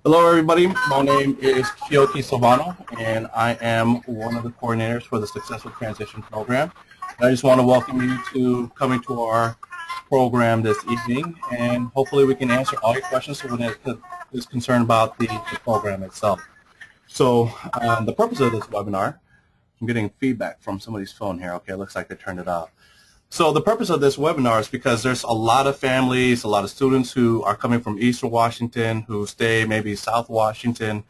Hello, everybody. My name is Kyoki Silvano, and I am one of the coordinators for the Successful Transition Program. And I just want to welcome you to coming to our program this evening, and hopefully we can answer all your questions when it is concerned about the program itself. So the purpose of this webinar, I'm getting feedback from somebody's phone here. Okay, it looks like they turned it off. So the purpose of this webinar is because there's a lot of families, a lot of students who are coming from Eastern Washington, who stay maybe South Washington,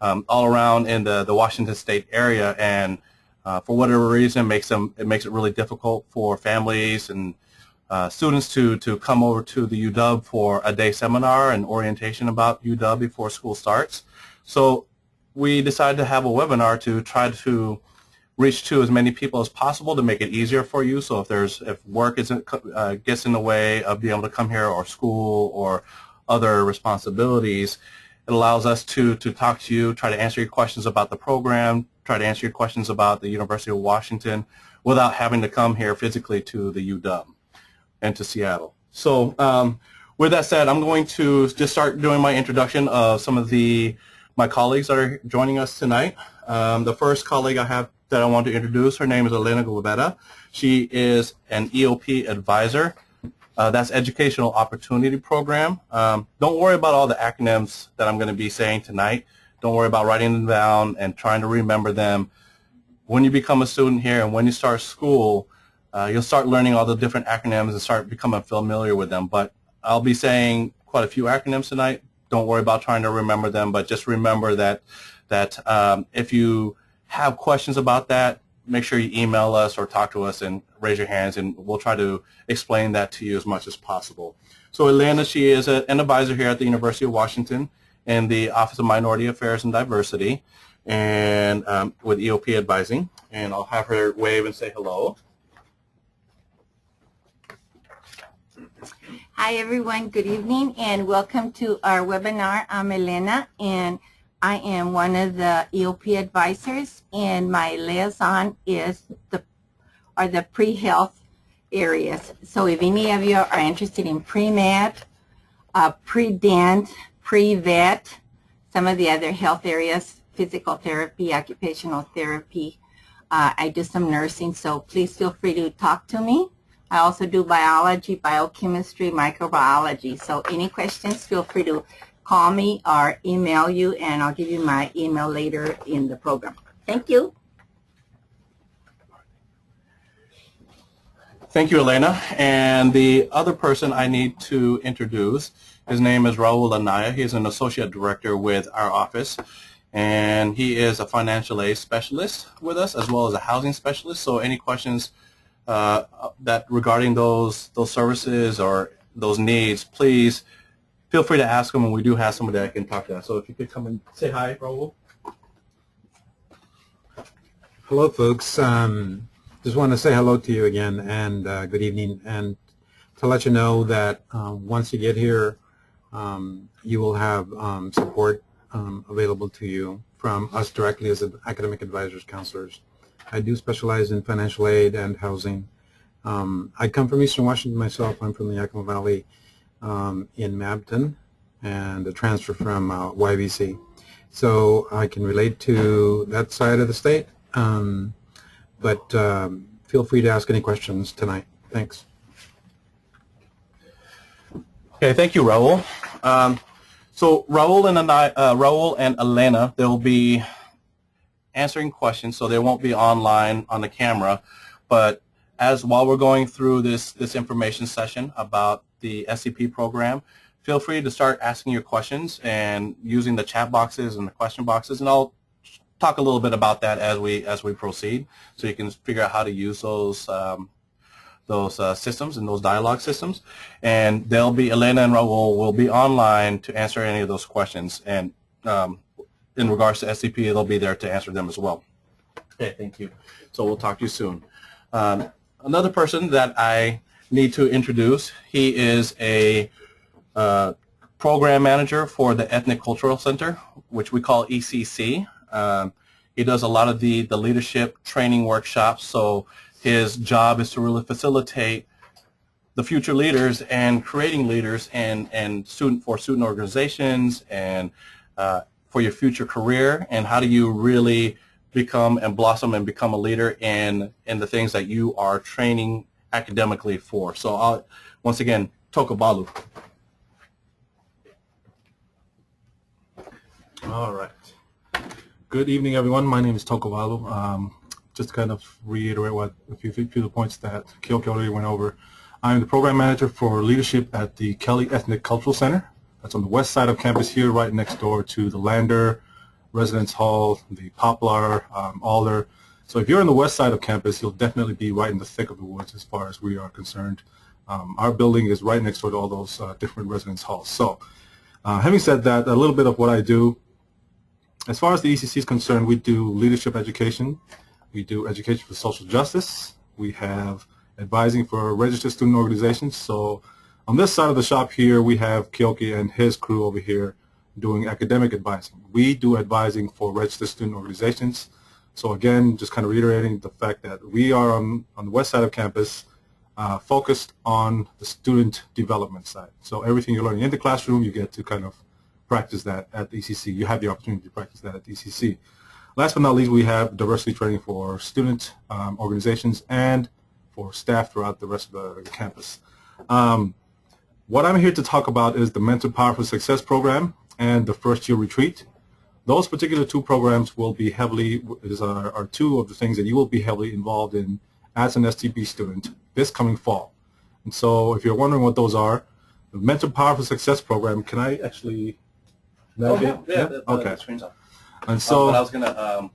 all around in the Washington State area, and for whatever reason, it makes it really difficult for families and students to come over to the UW for a day seminar and orientation about UW before school starts. So we decided to have a webinar to try to reach to as many people as possible to make it easier for you. So if work gets in the way of being able to come here, or school, or other responsibilities, it allows us to talk to you, try to answer your questions about the program, try to answer your questions about the University of Washington without having to come here physically to the UW and to Seattle. So with that said, I'm going to just start doing my introduction of some of my colleagues that are joining us tonight. The first colleague I have that I want to introduce, her name is Elena Guevara. She is an EOP advisor. That's Educational Opportunity Program. Don't worry about all the acronyms that I'm going to be saying tonight. Don't worry about writing them down and trying to remember them. When you become a student here and when you start school, you'll start learning all the different acronyms and start becoming familiar with them. But I'll be saying quite a few acronyms tonight. Don't worry about trying to remember them, but just remember that if you have questions about that, make sure you email us or talk to us and raise your hands, and we'll try to explain that to you as much as possible. So Elena, she is an advisor here at the University of Washington in the Office of Minority Affairs and Diversity, and with EOP advising. And I'll have her wave and say hello. Hi everyone, good evening and welcome to our webinar. I'm Elena and I am one of the EOP advisors, and my liaison is the pre-health areas. So if any of you are interested in pre-med, pre-dent, pre-vet, some of the other health areas, physical therapy, occupational therapy, I do some nursing, so please feel free to talk to me. I also do biology, biochemistry, microbiology. So any questions, feel free to call me or email you, and I'll give you my email later in the program. Thank you. Thank you, Elena. And the other person I need to introduce, his name is Raul Anaya. He is an associate director with our office, and he is a financial aid specialist with us as well as a housing specialist. So any questions that regarding those services or those needs, please feel free to ask them, and we do have somebody that can talk to us. So if you could come and say hi, Raul. Hello, folks. Just want to say hello to you again, and good evening, and to let you know that once you get here, you will have support available to you from us directly as academic advisors, counselors. I do specialize in financial aid and housing. I come from Eastern Washington myself. I'm from the Yakima Valley in Mabton, and a transfer from YVC. So I can relate to that side of the state, but feel free to ask any questions tonight. Thanks. Okay, thank you, Raul. So Raul and Elena, they'll be answering questions, so they won't be online on the camera, but while we're going through this information session about the SCP program, feel free to start asking your questions and using the chat boxes and the question boxes, and I'll talk a little bit about that as we proceed, so you can figure out how to use those systems and those dialogue systems. And Elena and Raul will be online to answer any of those questions, and in regards to SCP, they'll be there to answer them as well. Okay, thank you. So we'll talk to you soon. Another person that I need to introduce, he is a program manager for the Ethnic Cultural Center, which we call ECC. He does a lot of the leadership training workshops, so his job is to really facilitate the future leaders and creating leaders and student organizations and for your future career, and how do you really become and blossom and become a leader in the things that you are training academically for. So once again, Tokobalu. All right. Good evening, everyone. My name is Tokobalu. Just to kind of reiterate what a few of the points that Kyoki already went over. I'm the program manager for leadership at the Kelly Ethnic Cultural Center. That's on the west side of campus here, right next door to the Lander Residence Hall, the Poplar, Alder. So if you're on the west side of campus, you'll definitely be right in the thick of the woods as far as we are concerned. Our building is right next door to all those different residence halls. So having said that, a little bit of what I do. As far as the ECC is concerned, we do leadership education. We do education for social justice. We have advising for registered student organizations. So on this side of the shop here, we have Kyoki and his crew over here doing academic advising. We do advising for registered student organizations. So again, just kind of reiterating the fact that we are on the west side of campus, focused on the student development side. So everything you're learning in the classroom, you get to kind of practice that at the ECC. You have the opportunity to practice that at the ECC. Last but not least, we have diversity training for student organizations and for staff throughout the rest of the campus. What I'm here to talk about is the Mental Power for Success program and the first year retreat. Those particular two programs will be heavily, are two of the things that you will be heavily involved in as an STP student this coming fall. And so if you're wondering what those are, the Mental Power for Success program, can I actually navigate? Okay. The screen's up. And so but I was going to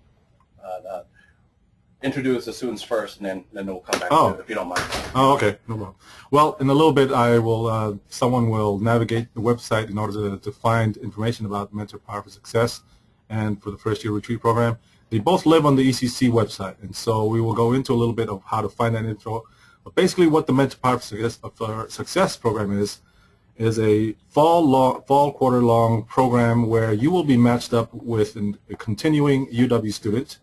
introduce the students first, and then we'll come back to it, if you don't mind. Oh, okay, no problem. Well, in a little bit, I will. Someone will navigate the website in order to find information about Mental Power for Success and for the first year retreat program. They both live on the ECC website, and so we will go into a little bit of how to find that info. But basically, what the Mental Power for Success program is a fall quarter-long program where you will be matched up with a continuing UW student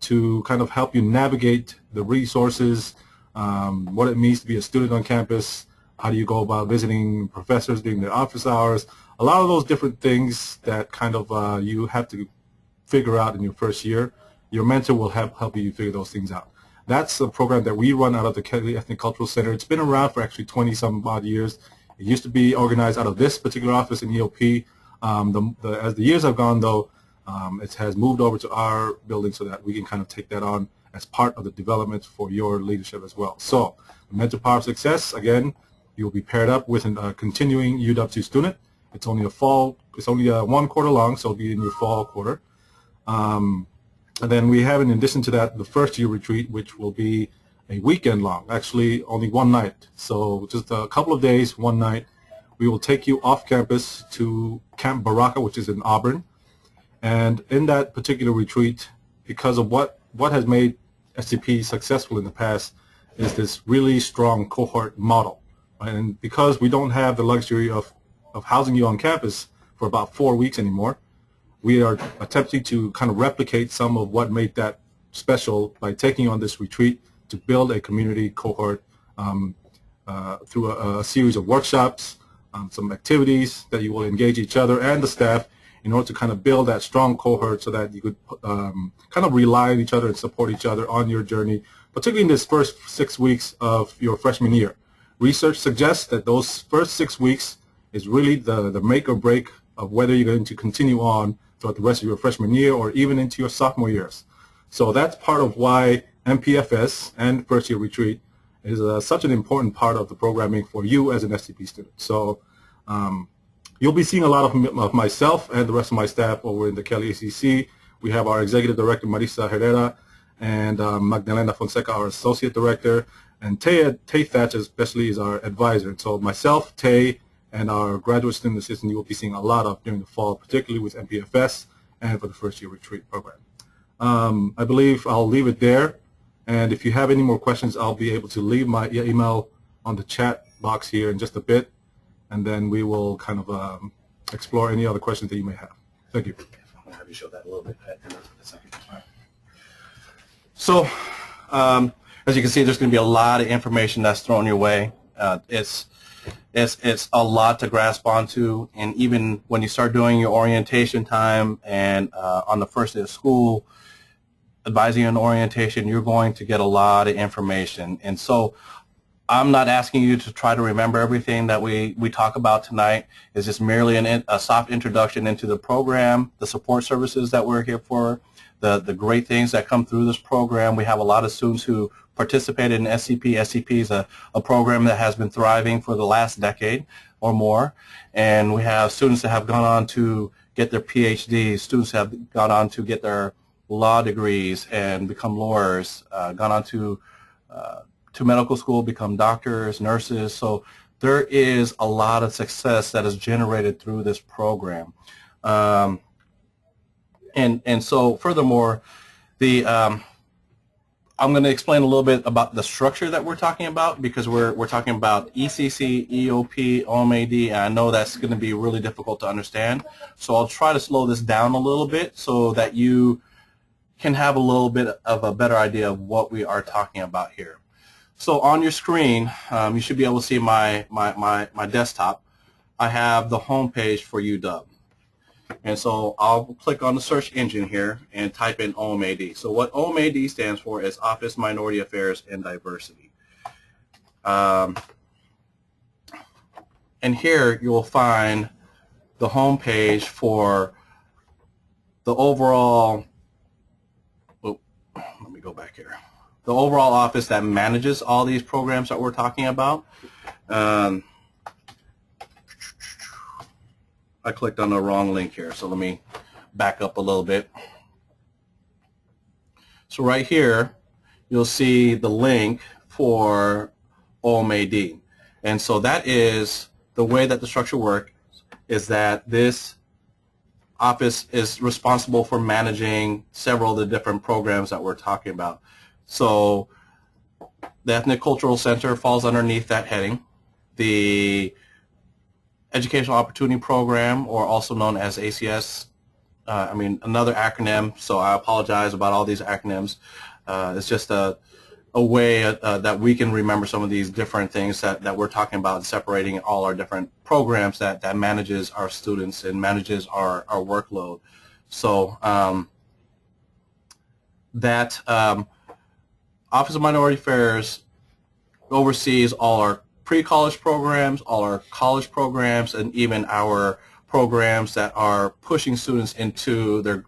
to kind of help you navigate the resources, what it means to be a student on campus, how do you go about visiting professors during their office hours, a lot of those different things that kind of you have to figure out in your first year. Your mentor will help you figure those things out. That's a program that we run out of the Kelly Ethnic Cultural Center. It's been around for actually 20-some odd years. It used to be organized out of this particular office in EOP. As the years have gone, though, it has moved over to our building so that we can kind of take that on as part of the development for your leadership as well. So, Mental Power of Success, again, you'll be paired up with a continuing UW student. It's only one quarter long, so it'll be in your fall quarter. And then we have, in addition to that, the first year retreat, which will be a weekend long, actually only one night. So just a couple of days, one night. We will take you off campus to Camp Baraka, which is in Auburn. And in that particular retreat, because of what has made STP successful in the past, is this really strong cohort model. Right? And because we don't have the luxury of housing you on campus for about 4 weeks anymore, we are attempting to kind of replicate some of what made that special by taking on this retreat to build a community cohort through a series of workshops, some activities that you will engage each other and the staff in order to kind of build that strong cohort so that you could kind of rely on each other and support each other on your journey, particularly in this first 6 weeks of your freshman year. Research suggests that those first 6 weeks is really the make or break of whether you're going to continue on throughout the rest of your freshman year or even into your sophomore years. So that's part of why MPFS and First Year Retreat is such an important part of the programming for you as an STP student. So you'll be seeing a lot of myself and the rest of my staff over in the Kelly ACC. We have our Executive Director, Marisa Herrera, and Magdalena Fonseca, our Associate Director, and Tay Thatch especially is our advisor. So myself, Tay, and our Graduate Student Assistant you will be seeing a lot of during the fall, particularly with MPFS and for the First Year Retreat program. I believe I'll leave it there. And if you have any more questions, I'll be able to leave my email on the chat box here in just a bit, and then we will kind of explore any other questions that you may have. Thank you. I'm going to have you show that a little bit in a second. All right. So, as you can see, there's going to be a lot of information that's thrown your way. it's a lot to grasp onto, and even when you start doing your orientation time and on the first day of school, advising an orientation, you're going to get a lot of information. And so I'm not asking you to try to remember everything that we talk about tonight. It's just merely a soft introduction into the program, the support services that we're here for, the great things that come through this program. We have a lot of students who participated in SCP. SCP is a program that has been thriving for the last decade or more. And we have students that have gone on to get their PhDs, students have gone on to get their law degrees and become lawyers, gone on to medical school, become doctors, nurses. So there is a lot of success that is generated through this program. And so furthermore, I'm going to explain a little bit about the structure that we're talking about, because we're talking about ECC, EOP, OMAD, and I know that's going to be really difficult to understand. So I'll try to slow this down a little bit so that you can have a little bit of a better idea of what we are talking about here. So on your screen, you should be able to see my desktop. I have the home page for UW. And so I'll click on the search engine here and type in OMAD. So what OMAD stands for is Office Minority Affairs and Diversity. And here you will find the home page for the overall, oh, let me go back here. The overall office that manages all these programs that we're talking about. I clicked on the wrong link here, so let me back up a little bit. So right here, you'll see the link for OMAD. And so that is the way that the structure works, is that this office is responsible for managing several of the different programs that we're talking about. So the Ethnic Cultural Center falls underneath that heading. The Educational Opportunity Program, or also known as ACS, another acronym, so I apologize about all these acronyms. It's just a way that we can remember some of these different things that we're talking about, separating all our different programs that manages our students and manages our workload. So Office of Minority Affairs oversees all our pre-college programs, all our college programs, and even our programs that are pushing students into their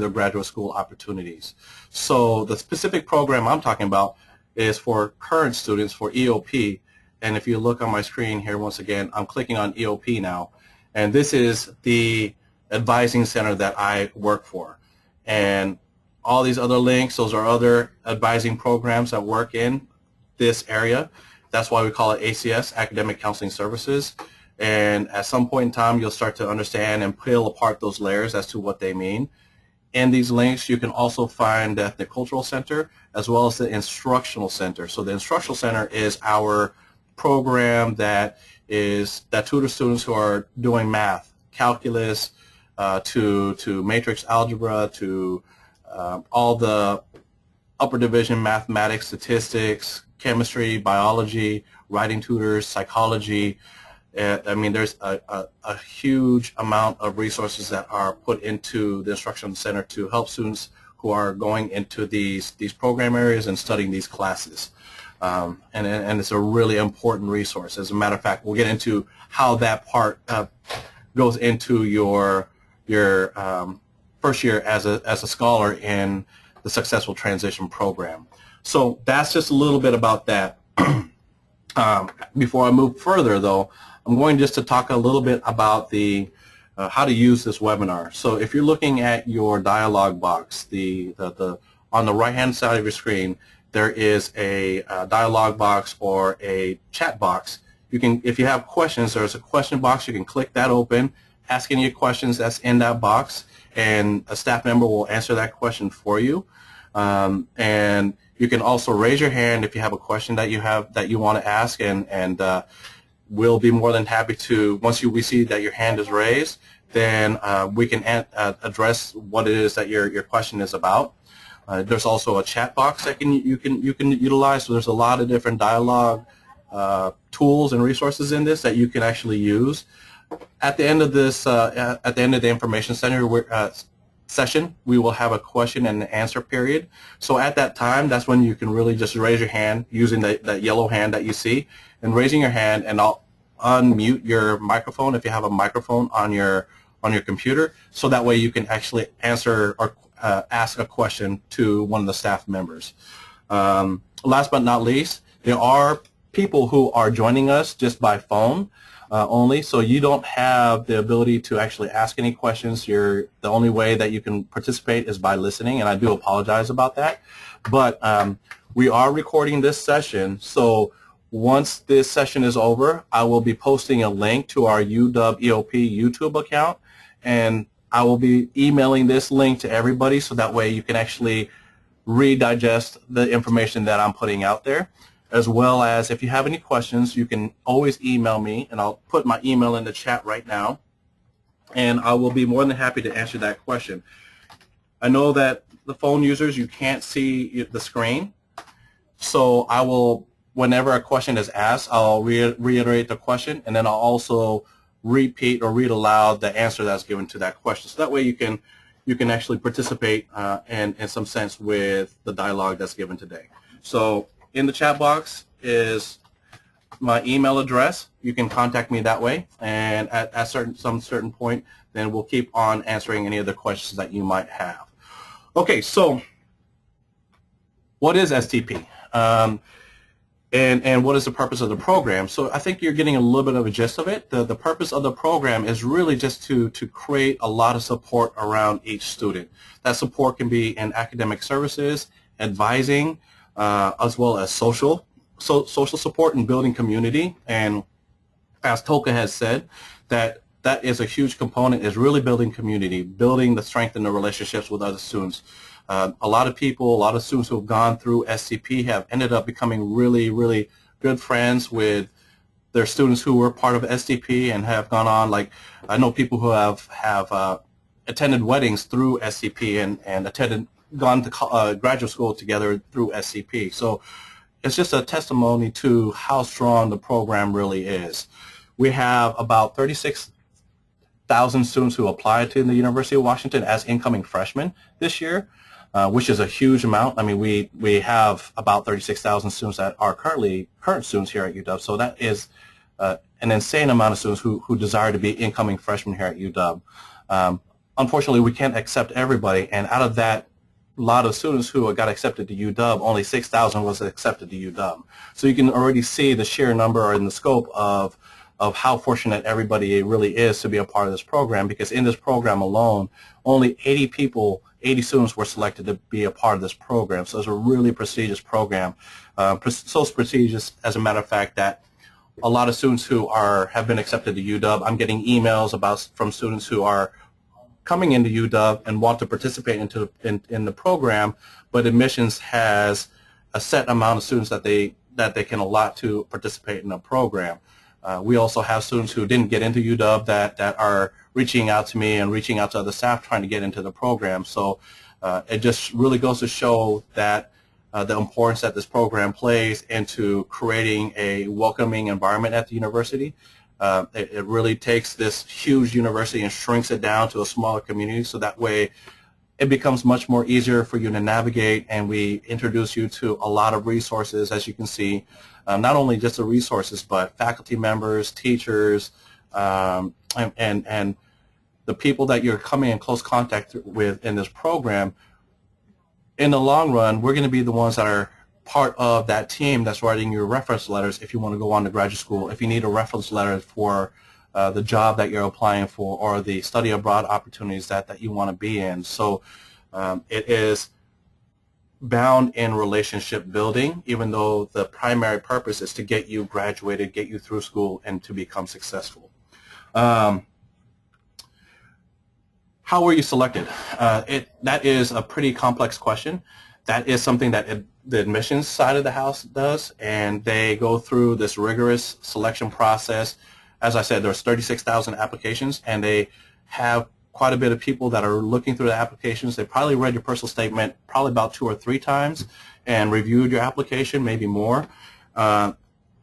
graduate school opportunities. So the specific program I'm talking about is for current students, for EOP. And if you look on my screen here, once again, I'm clicking on EOP now. And this is the advising center that I work for. And all these other links, those are other advising programs that work in this area. That's why we call it ACS, Academic Counseling Services. And at some point in time, you'll start to understand and peel apart those layers as to what they mean. In these links, you can also find the Ethnic Cultural Center as well as the Instructional Center. So the Instructional Center is our program that tutors students who are doing math, calculus, to matrix algebra, to all the upper division mathematics, statistics, chemistry, biology, writing tutors, psychology. There's a huge amount of resources that are put into the Instruction Center to help students who are going into these program areas and studying these classes. And it's a really important resource. As a matter of fact, we'll get into how that part goes into your first year as a scholar in the Successful Transition Program. So that's just a little bit about that. Before I move further, though, I'm going just to talk a little bit about the how to use this webinar. So if you're looking at your dialog box, on the right-hand side of your screen, there is a dialog box or a chat box. You can, if you have questions, there's a question box. You can click that open, ask any questions that's in that box, and a staff member will answer that question for you. And you can also raise your hand if you have a question that you want to ask, and we'll be more than happy to. Once we see that your hand is raised, then we can address what it is that your question is about. There's also a chat box that you can utilize. So there's a lot of different dialogue tools and resources in this that you can actually use. At the end of this, at the end of the information center session, we will have a question and answer period. So at that time, that's when you can really just raise your hand using that yellow hand that you see, and raising your hand, and I'll unmute your microphone if you have a microphone on your computer, so that way you can actually answer or ask a question to one of the staff members. Last but not least, there are people who are joining us just by phone only, so you don't have the ability to actually ask any questions. The only way that you can participate is by listening, and I do apologize about that. But we are recording this session, so once this session is over, I will be posting a link to our UW EOP YouTube account, and I will be emailing this link to everybody, so that way you can actually redigest the information that I'm putting out there. As well as, if you have any questions, you can always email me, and I'll put my email in the chat right now, and I will be more than happy to answer that question. I know that the phone users, you can't see the screen, so I will, whenever a question is asked, I'll reiterate the question, and then I'll also repeat or read aloud the answer that's given to that question. So that way you can actually participate in some sense with the dialogue that's given today. So in the chat box is my email address. You can contact me that way, and at some certain point, then we'll keep on answering any of the questions that you might have. Okay, so what is STP? And what is the purpose of the program? So I think you're getting a little bit of a gist of it. The purpose of the program is really just to create a lot of support around each student. That support can be in academic services, advising, as well as social support and building community. And as Toka has said, that is a huge component, is really building community, building the strength and the relationships with other students. A lot of people, a lot of students who have gone through STP have ended up becoming really, really good friends with their students who were part of STP and have gone on. Like, I know people who have attended weddings through STP and gone to graduate school together through SCP. So it's just a testimony to how strong the program really is. We have about 36,000 students who applied to the University of Washington as incoming freshmen this year, which is a huge amount. I mean, we have about 36,000 students that are current students here at UW. So that is an insane amount of students who desire to be incoming freshmen here at UW. Unfortunately, we can't accept everybody, and out of that lot of students who got accepted to UW, only 6,000 was accepted to UW. So you can already see the sheer number and the scope of how fortunate everybody really is to be a part of this program, because in this program alone, only 80 students were selected to be a part of this program. So it's a really prestigious program, so prestigious, as a matter of fact, that a lot of students who have been accepted to UW, I'm getting emails from students who are coming into UW and want to participate in the program, but admissions has a set amount of students that they can allot to participate in the program. We also have students who didn't get into UW that are reaching out to me and reaching out to other staff trying to get into the program. So it just really goes to show that the importance that this program plays into creating a welcoming environment at the university. It really takes this huge university and shrinks it down to a smaller community, so that way it becomes much more easier for you to navigate, and we introduce you to a lot of resources, as you can see, not only just the resources, but faculty members, teachers, and the people that you're coming in close contact with in this program. In the long run, we're going to be the ones that are part of that team that's writing your reference letters if you want to go on to graduate school, if you need a reference letter for the job that you're applying for, or the study abroad opportunities that you want to be in. So it is bound in relationship building, even though the primary purpose is to get you graduated, get you through school, and to become successful. How were you selected? That is a pretty complex question. That is something that the admissions side of the house does, and they go through this rigorous selection process. As I said, there's 36,000 applications, and they have quite a bit of people that are looking through the applications. They probably read your personal statement probably about 2 or 3 times and reviewed your application, maybe more.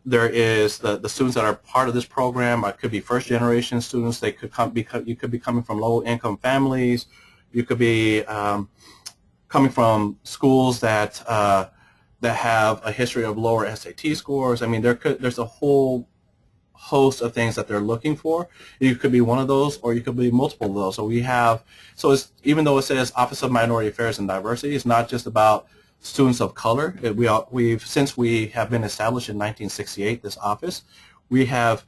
there is the students that are part of this program. It could be first generation students. They could you could be coming from low income families. You could be coming from schools that that have a history of lower SAT scores. I mean, there's a whole host of things that they're looking for. You could be one of those, or you could be multiple of those. So it's, even though it says Office of Minority Affairs and Diversity, it's not just about students of color. Since we have been established in 1968, this office, we have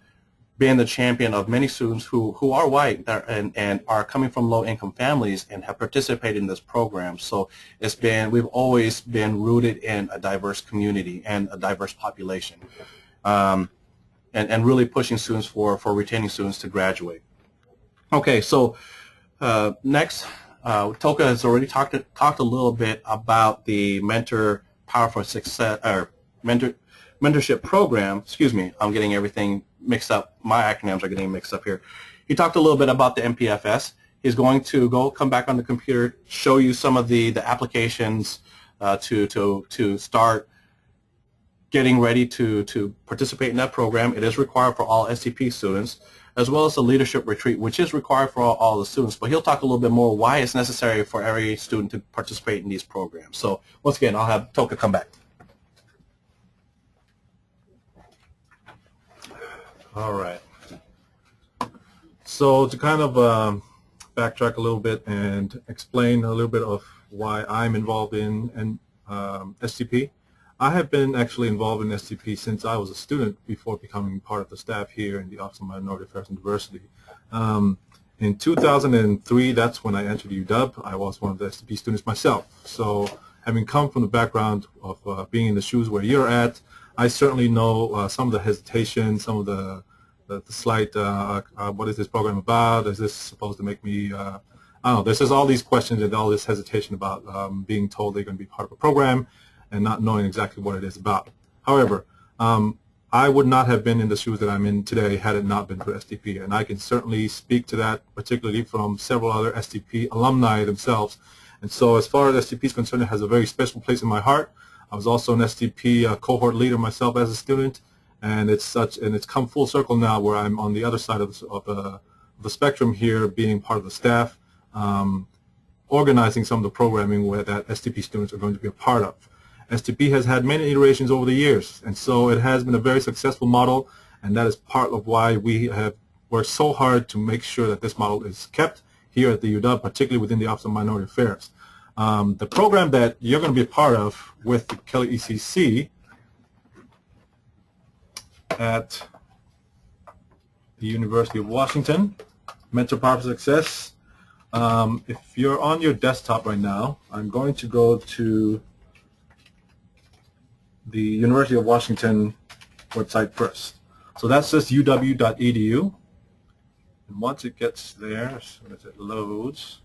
been the champion of many students who are white and are coming from low-income families and have participated in this program. So we've always been rooted in a diverse community and a diverse population, and really pushing students for retaining students to graduate. Okay, so next, Toka has already talked a little bit about the Mentor Power for Success, or mentorship program. Excuse me, I'm getting everything mixed up. My acronyms are getting mixed up here. He talked a little bit about the MPFS. He's going to come back on the computer, show you some of the applications to start getting ready to participate in that program. It is required for all STP students, as well as the leadership retreat, which is required for all the students. But he'll talk a little bit more why it's necessary for every student to participate in these programs. So once again, I'll have Toka come back. All right. So to kind of backtrack a little bit and explain a little bit of why I'm involved in STP. I have been actually involved in STP since I was a student before becoming part of the staff here in the Office of Minority Affairs and Diversity. In 2003, that's when I entered UW. I was one of the STP students myself. So having come from the background of being in the shoes where you're at, I certainly know some of the hesitation, some of the slight, what is this program about? Is this supposed to make me, I don't know, there's just all these questions and all this hesitation about being told they're going to be part of a program and not knowing exactly what it is about. However, I would not have been in the shoes that I'm in today had it not been for STP, and I can certainly speak to that, particularly from several other STP alumni themselves. And so as far as STP is concerned, it has a very special place in my heart. I was also an STP cohort leader myself as a student, and it's come full circle now where I'm on the other side of the spectrum here, being part of the staff, organizing some of the programming that STP students are going to be a part of. STP has had many iterations over the years, and so it has been a very successful model, and that is part of why we have worked so hard to make sure that this model is kept here at the UW, particularly within the Office of Minority Affairs. The program that you're going to be a part of with the Kelley ECC at the University of Washington, Mentor Power for Success. If you're on your desktop right now, I'm going to go to the University of Washington website first. So that's just uw.edu. And once it gets there, as soon as it loads.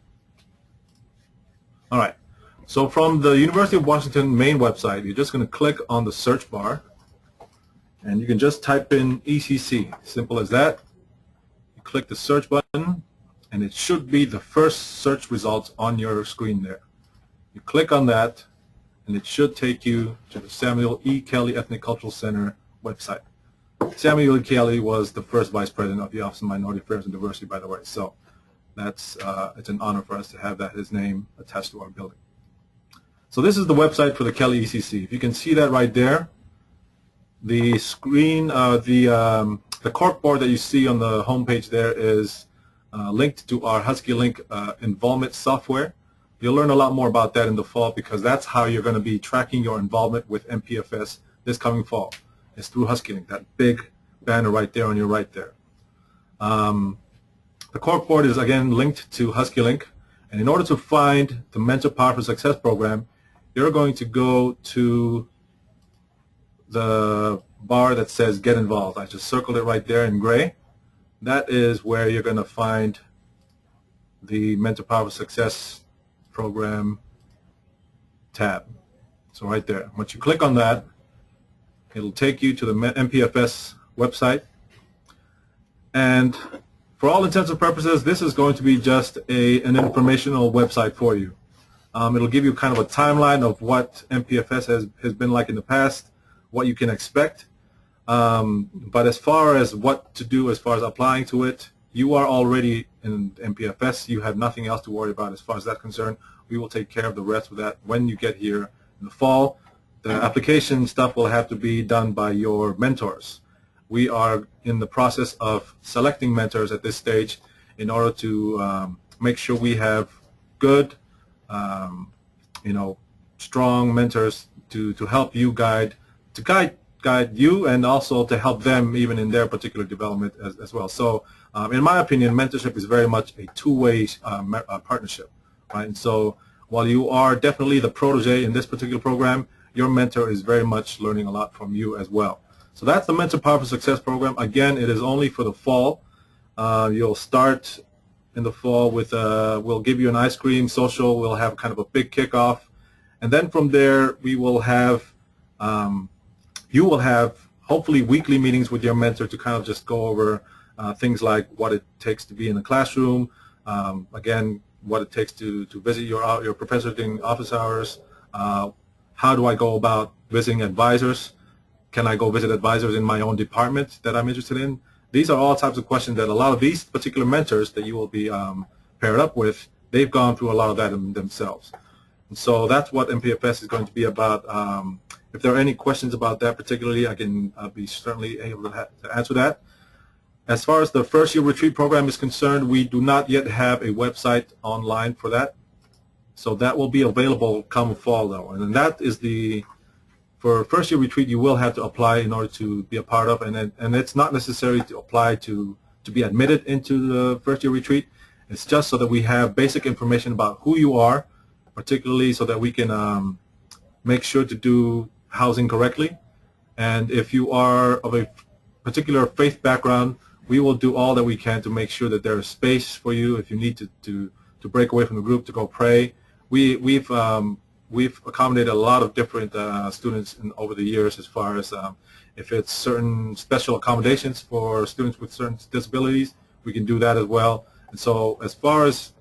All right. So from the University of Washington main website, you're just going to click on the search bar, and you can just type in ECC. Simple as that. You click the search button, and it should be the first search results on your screen there. You click on that, and it should take you to the Samuel E. Kelley Ethnic Cultural Center website. Samuel E. Kelley was the first vice president of the Office of Minority Affairs and Diversity, by the way. So that's it's an honor for us to have his name attached to our building. So this is the website for the Kelley ECC. If you can see that right there, the screen, the corkboard that you see on the home page there is linked to our HuskyLink involvement software. You'll learn a lot more about that in the fall, because that's how you're going to be tracking your involvement with MPFS this coming fall. It's through HuskyLink, that big banner right there on your right there. The corkboard is again linked to HuskyLink, and in order to find the Mentor Power for Success program, you're going to go to the bar that says Get Involved. I just circled it right there in gray. That is where you're going to find the Mentor Power for Success program tab. So right there. Once you click on that, it'll take you to the MPFS website. And for all intents and purposes, this is going to be just an informational website for you. It'll give you kind of a timeline of what MPFS has been like in the past, what you can expect. But as far as what to do as far as applying to it, you are already in MPFS. You have nothing else to worry about as far as that's concerned. We will take care of the rest of that when you get here in the fall. The application stuff will have to be done by your mentors. We are in the process of selecting mentors at this stage in order to make sure we have good, strong mentors to help you guide you, and also to help them even in their particular development as well. So in my opinion, mentorship is very much a two-way partnership, right? And so while you are definitely the protege in this particular program, your mentor is very much learning a lot from you as well. So that's the Mentor Power for Success program. Again, it is only for the fall. You'll start in the fall with, we'll give you an ice cream social. We'll have kind of a big kickoff. And then from there, we will have, you will have hopefully weekly meetings with your mentor to kind of just go over things like what it takes to be in the classroom, again, what it takes to visit your professor during office hours, how do I go about visiting advisors, can I go visit advisors in my own department that I'm interested in? These are all types of questions that a lot of these particular mentors that you will be paired up with, they've gone through a lot of that themselves. And so that's what MPFS is going to be about. If there are any questions about that particularly, I can be certainly able to answer that. As far as the first year retreat program is concerned, we do not yet have a website online for that. So that will be available come fall though. And then that is for first year retreat, you will have to apply in order to be a part of, and it's not necessary to apply to be admitted into the first year retreat. It's just so that we have basic information about who you are, particularly so that we can make sure to do housing correctly. And if you are of a particular faith background, we will do all that we can to make sure that there is space for you if you need to break away from the group to go pray. We've accommodated a lot of different students over the years as far as if it's certain special accommodations for students with certain disabilities, we can do that as well. And so as far as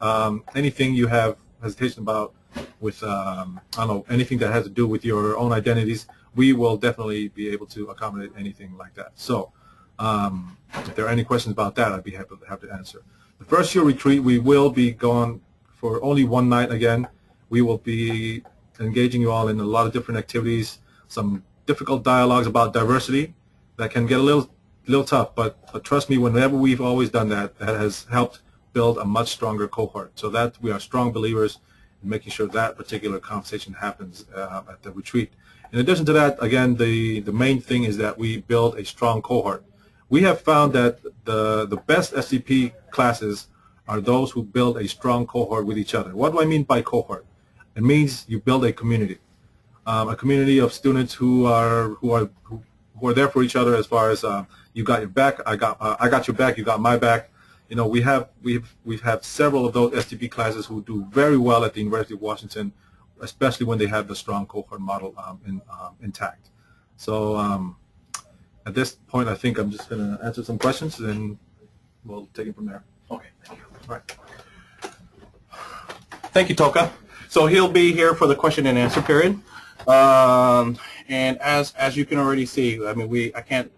anything you have hesitation about with, I don't know, anything that has to do with your own identities, we will definitely be able to accommodate anything like that. So if there are any questions about that, I'd be happy to answer. The first year retreat, we will be gone for only one night again. We will be engaging you all in a lot of different activities, some difficult dialogues about diversity that can get a little tough, but trust me, whenever we've always done that, that has helped build a much stronger cohort. So that we are strong believers in making sure that particular conversation happens at the retreat. In addition to that, again, the main thing is that we build a strong cohort. We have found that the best SCP classes are those who build a strong cohort with each other. What do I mean by cohort? It means you build a community of students who are there for each other. As far as you got your back, I got your back, you got my back. You know, we've had several of those STP classes who do very well at the University of Washington, especially when they have the strong cohort model intact. So at this point, I think I'm just going to answer some questions, and we'll take it from there. Okay, thank you. All right. Thank you, Toka. So he'll be here for the question and answer period. And as you can already see, I mean, I can't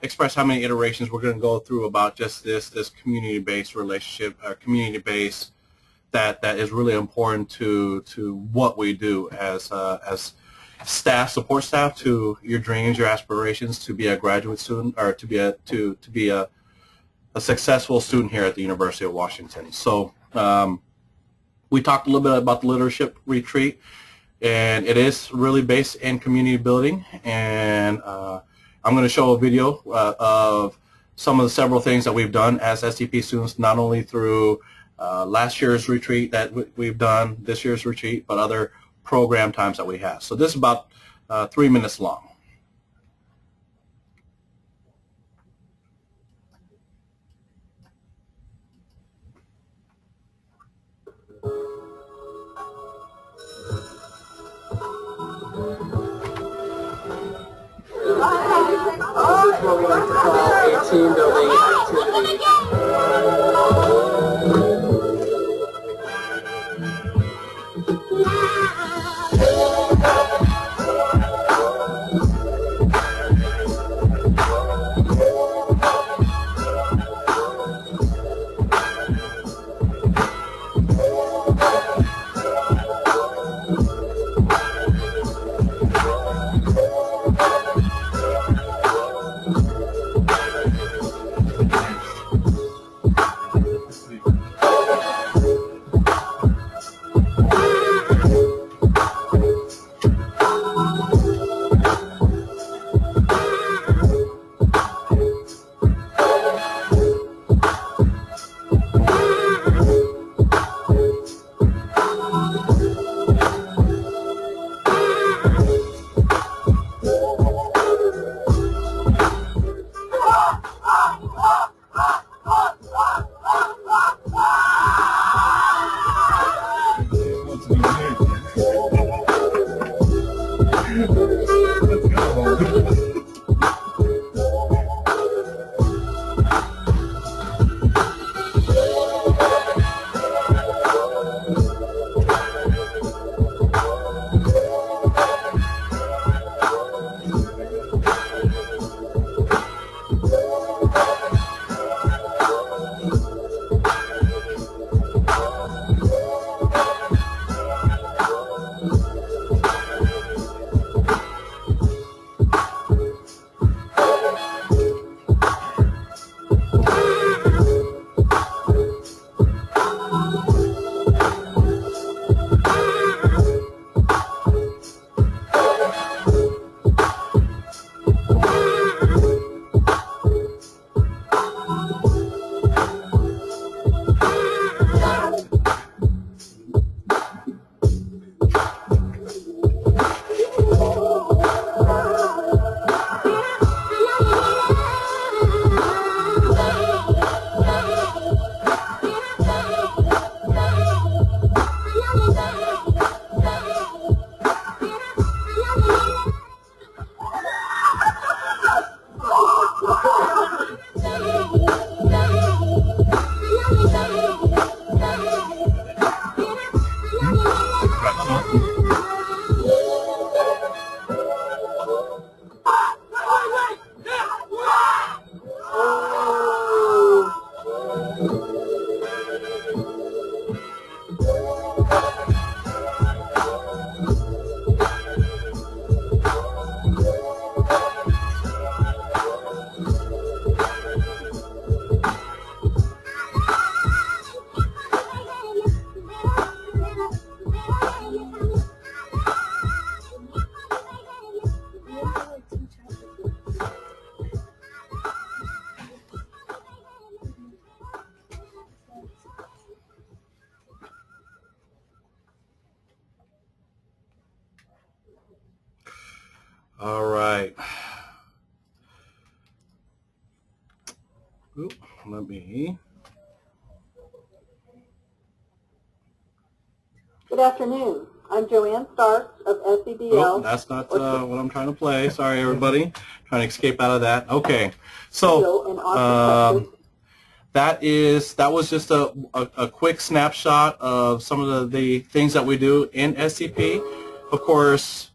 express how many iterations we're going to go through about just this community-based relationship, community-based that is really important to what we do as staff, support staff, to your dreams, your aspirations to be a graduate student, or to be a successful student here at the University of Washington. So we talked a little bit about the leadership retreat, and it is really based in community building. And I'm going to show a video of some of the several things that we've done as STP students, not only through last year's retreat that we've done, this year's retreat, but other program times that we have. So this is about 3 minutes long. This is what we like to call a team building activity. All right. Oop, let me. Good afternoon. I'm Joanne Starks of SEBL. Oh, that's not what I'm trying to play. Sorry, everybody. Trying to escape out of that. Okay. So that was just a quick snapshot of some of the things that we do in SCP. Of course,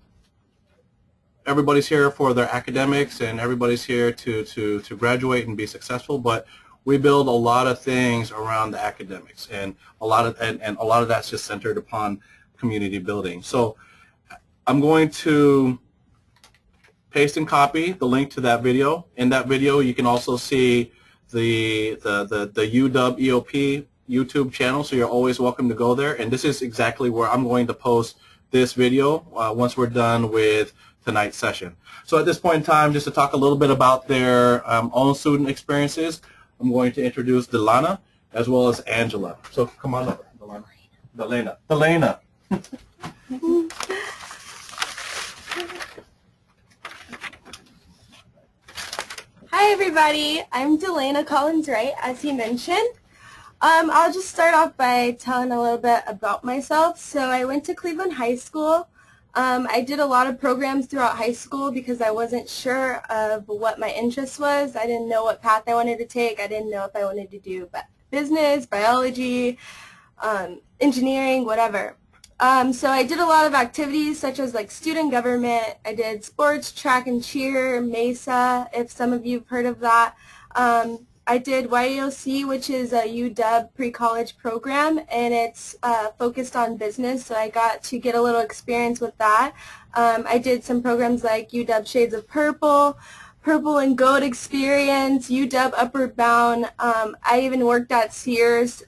everybody's here for their academics, and everybody's here to graduate and be successful. But we build a lot of things around the academics, and a lot of that's just centered upon community building. So I'm going to paste and copy the link to that video. In that video, you can also see the UW EOP YouTube channel, so you're always welcome to go there. And this is exactly where I'm going to post this video once we're done with tonight's session. So at this point in time, just to talk a little bit about their own student experiences, I'm going to introduce Delana as well as Angela. So come on over, Delana. Delana. Hi everybody, I'm Delana Collins-Wright, as he mentioned. I'll just start off by telling a little bit about myself. So I went to Cleveland High School. I did a lot of programs throughout high school because I wasn't sure of what my interest was. I didn't know what path I wanted to take. I didn't know if I wanted to do business, biology, engineering, whatever. So I did a lot of activities such as like student government. I did sports, track and cheer, MESA, if some of you have heard of that. I did YEOC, which is a UW pre-college program, and it's focused on business, so I got to get a little experience with that. I did some programs like UW Shades of Purple, Purple and Gold Experience, UW Upward Bound. I even worked at Sears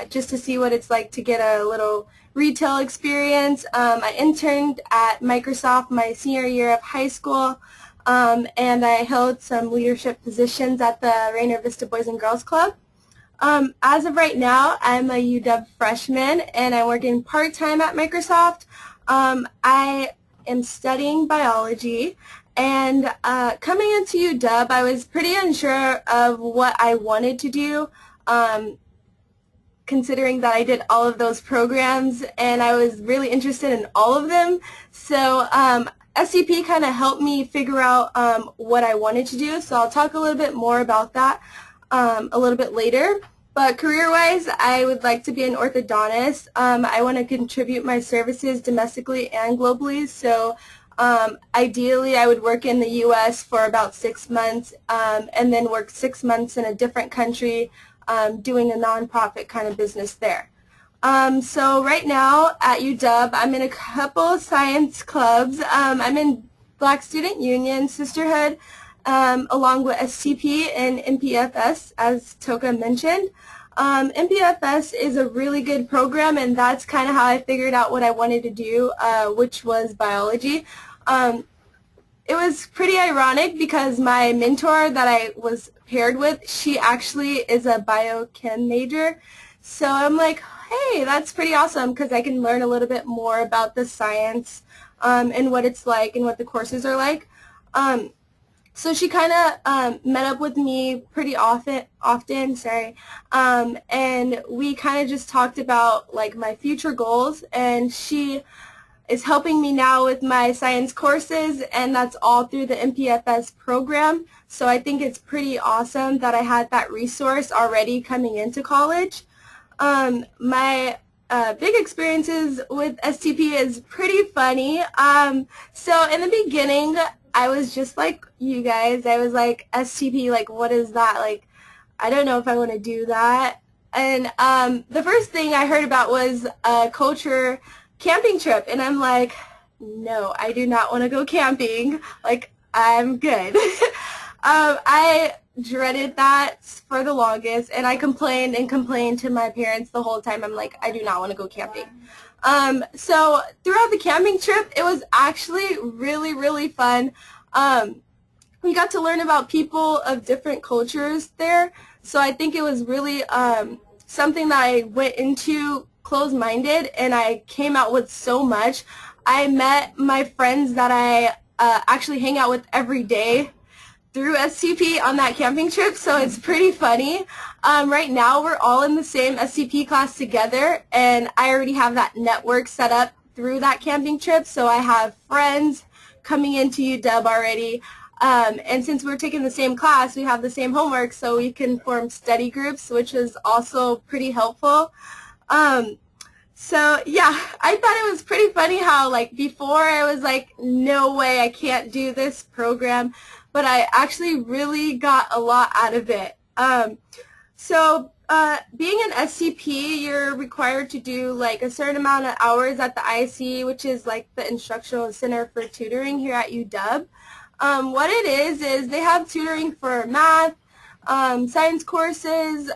just to see what it's like to get a little retail experience. I interned at Microsoft my senior year of high school, and I held some leadership positions at the Rainier Vista Boys and Girls Club. As of right now, I'm a UW freshman, and I'm working part-time at Microsoft. I am studying biology, and coming into UW, I was pretty unsure of what I wanted to do, considering that I did all of those programs, and I was really interested in all of them. So SCP kind of helped me figure out what I wanted to do, so I'll talk a little bit more about that a little bit later. But career-wise, I would like to be an orthodontist. I want to contribute my services domestically and globally, so ideally I would work in the U.S. for about 6 months and then work 6 months in a different country doing a nonprofit kind of business there. So right now at UW, I'm in a couple of science clubs. I'm in Black Student Union, Sisterhood, along with STP and MPFS, as Toka mentioned. MPFS is a really good program, and that's kind of how I figured out what I wanted to do, which was biology. It was pretty ironic because my mentor that I was paired with, she actually is a biochem major. So I'm like, hey, that's pretty awesome because I can learn a little bit more about the science and what it's like and what the courses are like. So she kind of met up with me pretty often, and we kind of just talked about like my future goals, and she is helping me now with my science courses, and that's all through the MPFS program. So I think it's pretty awesome that I had that resource already coming into college. My big experiences with STP is pretty funny. So in the beginning, I was just like you guys. I was like, STP, like, what is that? Like, I don't know if I want to do that. And the first thing I heard about was a culture camping trip, and I'm like, no, I do not want to go camping. Like, I'm good. I dreaded that for the longest, and I complained and complained to my parents the whole time. I'm like, I do not want to go camping. So throughout the camping trip, it was actually really, really fun. We got to learn about people of different cultures there, so I think it was really something that I went into closed-minded, and I came out with so much. I met my friends that I actually hang out with every day through STP on that camping trip, so it's pretty funny. Right now we're all in the same STP class together, and I already have that network set up through that camping trip, so I have friends coming into UW already. And since we're taking the same class, we have the same homework, so we can form study groups, which is also pretty helpful. So yeah, I thought it was pretty funny how like before I was like, no way, I can't do this program, but I actually really got a lot out of it. Being an SCP, you're required to do like a certain amount of hours at the IC, which is like the Instructional Center for Tutoring here at UW. What it is they have tutoring for math, science courses,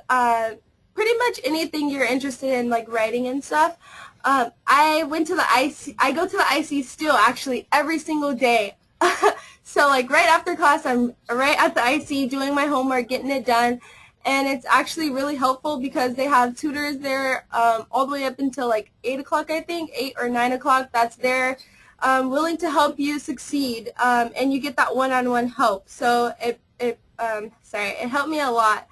pretty much anything you're interested in, like writing and stuff. I went to the IC. I go to the IC still, actually, every single day. So, like, right after class, I'm right at the IC doing my homework, getting it done. And it's actually really helpful because they have tutors there all the way up until, like, 8 o'clock, I think, 8 or 9 o'clock. That's there, willing to help you succeed. And you get that one-on-one help. So, it helped me a lot.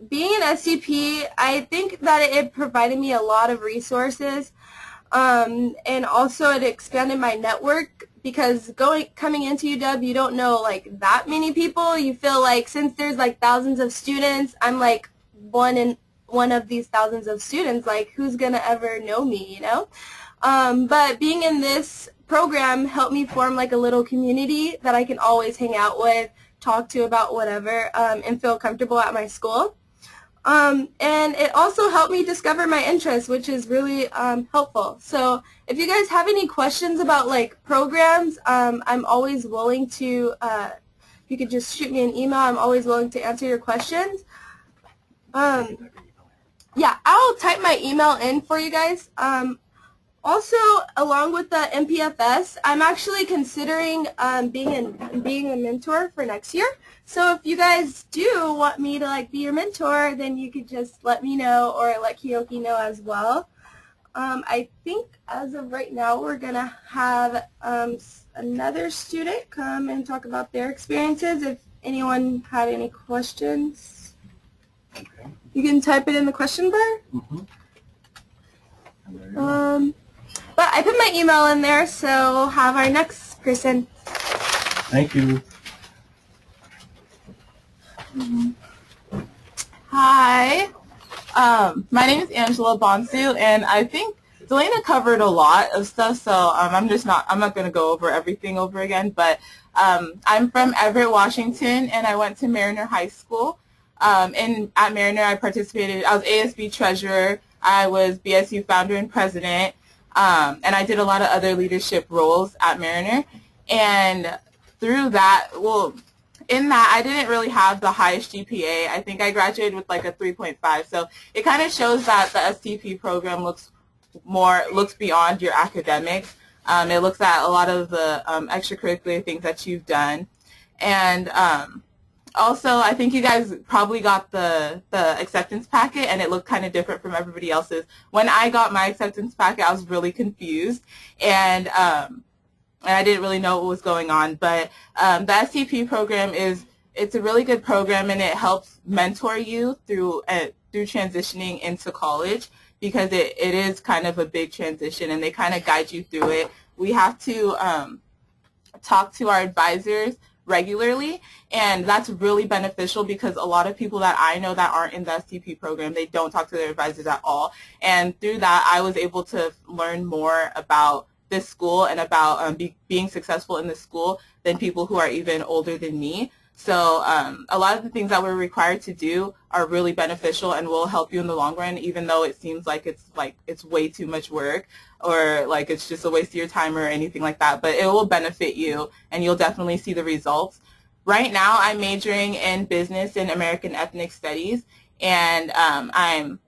Being an SCP, I think that it provided me a lot of resources, and also it expanded my network because coming into UW, you don't know like that many people. You feel like since there's like thousands of students, I'm like one of these thousands of students. Like who's gonna ever know me, you know? But being in this program helped me form like a little community that I can always hang out with, talk to about whatever, and feel comfortable at my school. And it also helped me discover my interests, which is really helpful. So if you guys have any questions about like programs, I'm always willing to, you could just shoot me an email. I'm always willing to answer your questions. Yeah, I'll type my email in for you guys. Also, along with the MPFS, I'm actually considering being a mentor for next year. So if you guys do want me to like be your mentor, then you could just let me know or let Kiyoki know as well. I think as of right now, we're gonna have another student come and talk about their experiences. If anyone had any questions, Okay. you can type it in the question bar. But I put my email in there, so we'll have our next person. Thank you. Hi, my name is Angela Bonsu, and I think Delana covered a lot of stuff, so I'm not going to go over everything over again, but I'm from Everett, Washington, and I went to Mariner High School. And at Mariner, I was ASB treasurer, I was BSU founder and president, and I did a lot of other leadership roles at Mariner. And through that, in that, I didn't really have the highest GPA. I think I graduated with like a 3.5. So it kind of shows that the STP program looks beyond your academics. It looks at a lot of the extracurricular things that you've done. And also, I think you guys probably got the acceptance packet, and it looked kind of different from everybody else's. When I got my acceptance packet, I was really confused, and I didn't really know what was going on. But the STP program it's a really good program, and it helps mentor you through transitioning into college, because it is kind of a big transition, and they kind of guide you through it. We have to talk to our advisors regularly, and that's really beneficial because a lot of people that I know that aren't in the STP program, they don't talk to their advisors at all. And through that, I was able to learn more about this school and about being successful in this school than people who are even older than me. So a lot of the things that we're required to do are really beneficial and will help you in the long run, even though it seems like it's way too much work, or like it's just a waste of your time or anything like that. But it will benefit you, and you'll definitely see the results. Right now, I'm majoring in business and American ethnic studies, and I'm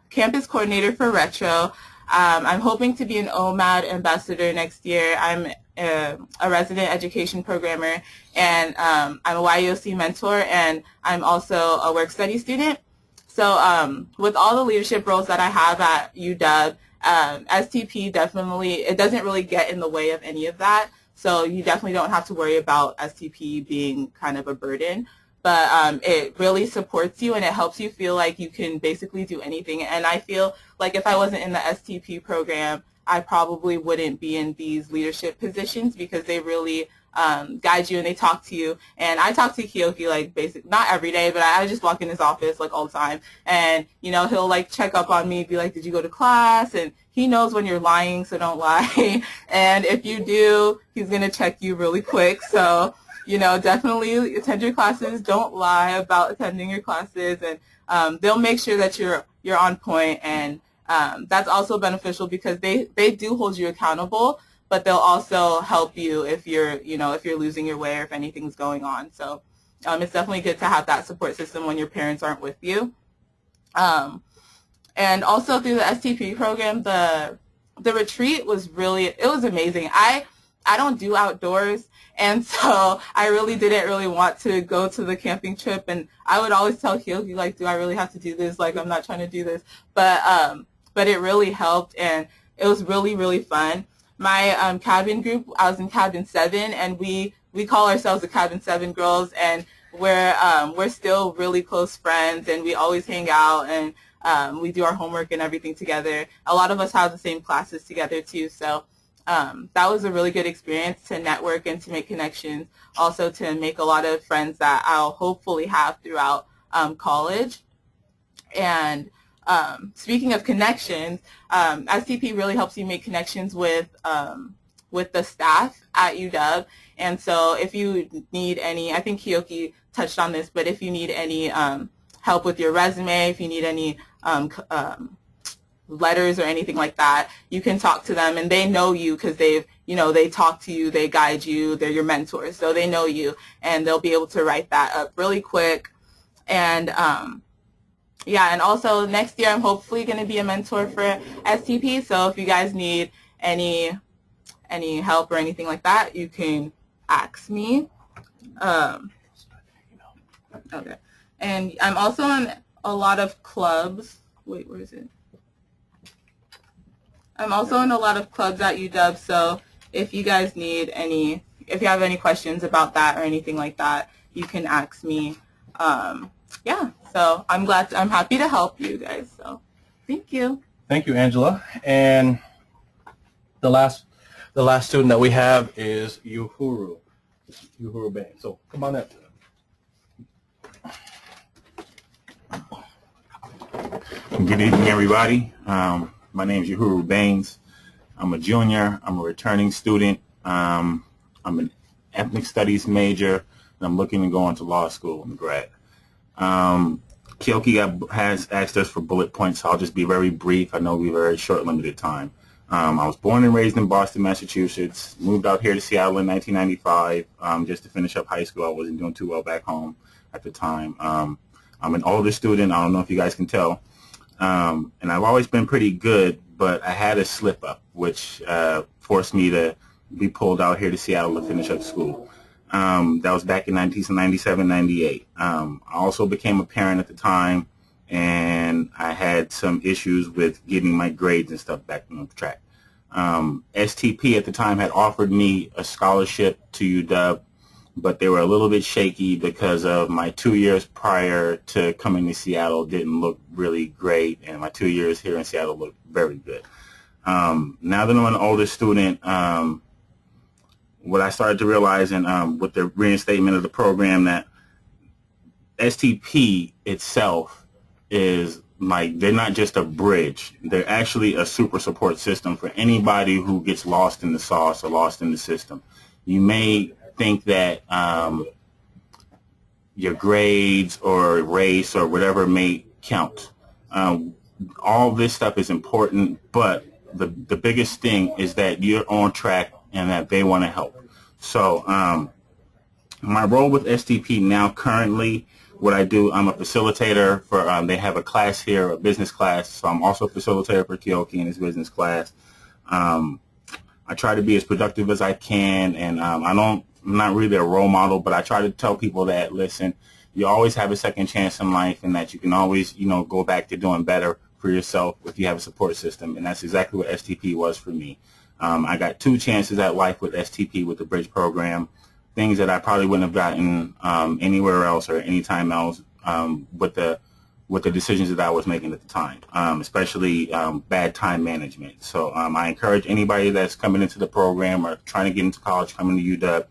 campus coordinator for Retro. I'm hoping to be an OMAD ambassador next year. I'm a resident education programmer, and I'm a YEOC mentor, and I'm also a work study student. So with all the leadership roles that I have at UW, STP definitely, it doesn't really get in the way of any of that. So you definitely don't have to worry about STP being kind of a burden. But it really supports you and it helps you feel like you can basically do anything. And I feel like if I wasn't in the STP program, I probably wouldn't be in these leadership positions because they really guide you and they talk to you. And I talk to Keoki like not every day, but I just walk in his office like all the time. And, you know, he'll like check up on me, be like, did you go to class? And he knows when you're lying, so don't lie. And if you do, he's going to check you really quick. So, you know, definitely attend your classes. Don't lie about attending your classes. And they'll make sure that you're on point. And that's also beneficial because they do hold you accountable, but they'll also help you if you're losing your way or if anything's going on. So it's definitely good to have that support system when your parents aren't with you. And also through the STP program, the retreat was amazing. I don't do outdoors, and so I really didn't want to go to the camping trip, and I would always tell Keoki, like, do I really have to do this? Like, I'm not trying to do this. But it really helped, and it was really, really fun. My cabin group, I was in cabin 7, and we call ourselves the Cabin 7 girls, and we're still really close friends, and we always hang out, and we do our homework and everything together. A lot of us have the same classes together too, so that was a really good experience to network and to make connections, also to make a lot of friends that I'll hopefully have throughout college. And speaking of connections, STP really helps you make connections with the staff at UW. And so if you need any, I think Keoki touched on this, but if you need any help with your resume, if you need any letters or anything like that, you can talk to them, and they know you because they talk to you, they guide you, they're your mentors, so they know you, and they'll be able to write that up really quick. And yeah, and also next year I'm hopefully going to be a mentor for STP, so if you guys need any help or anything like that, you can ask me. Okay. And I'm also in a lot of clubs. Wait, where is it? I'm also in a lot of clubs at UW, so if you guys need if you have any questions about that or anything like that, you can ask me. Yeah, so I'm happy to help you guys, so thank you. Thank you, Angela. And the last student that we have is Uhuru Bain. So come on up. Good evening, everybody. My name is Uhuru Baines. I'm a junior. I'm a returning student. I'm an ethnic studies major, and I'm looking to go into law school in grad. Keoki has asked us for bullet points, so I'll just be very brief. I know we have a very short, limited time. I was born and raised in Boston, Massachusetts. Moved out here to Seattle in 1995 just to finish up high school. I wasn't doing too well back home at the time. I'm an older student. I don't know if you guys can tell. And I've always been pretty good, but I had a slip up, which forced me to be pulled out here to Seattle to finish up school. That was back in 1997, 98. I also became a parent at the time, and I had some issues with getting my grades and stuff back on track. STP at the time had offered me a scholarship to UW, but they were a little bit shaky because of my 2 years prior to coming to Seattle didn't look really great, and my 2 years here in Seattle looked very good. Now that I'm an older student, what I started to realize with the reinstatement of the program, that STP itself is like, they're not just a bridge. They're actually a super support system for anybody who gets lost in the sauce or lost in the system. You may think that your grades or race or whatever may count. All this stuff is important, but the biggest thing is that you're on track and that they want to help. So my role with STP now currently, what I do, I'm a facilitator for, they have a class here, a business class, so I'm also a facilitator for Keoki in his business class. I try to be as productive as I can, and I'm not really a role model, but I try to tell people that, listen, you always have a second chance in life, and that you can always, go back to doing better for yourself if you have a support system, and that's exactly what STP was for me. I got 2 chances at life with STP with the Bridge program, things that I probably wouldn't have gotten anywhere else or anytime else with the decisions that I was making at the time, especially bad time management. So I encourage anybody that's coming into the program or trying to get into college, coming to UW,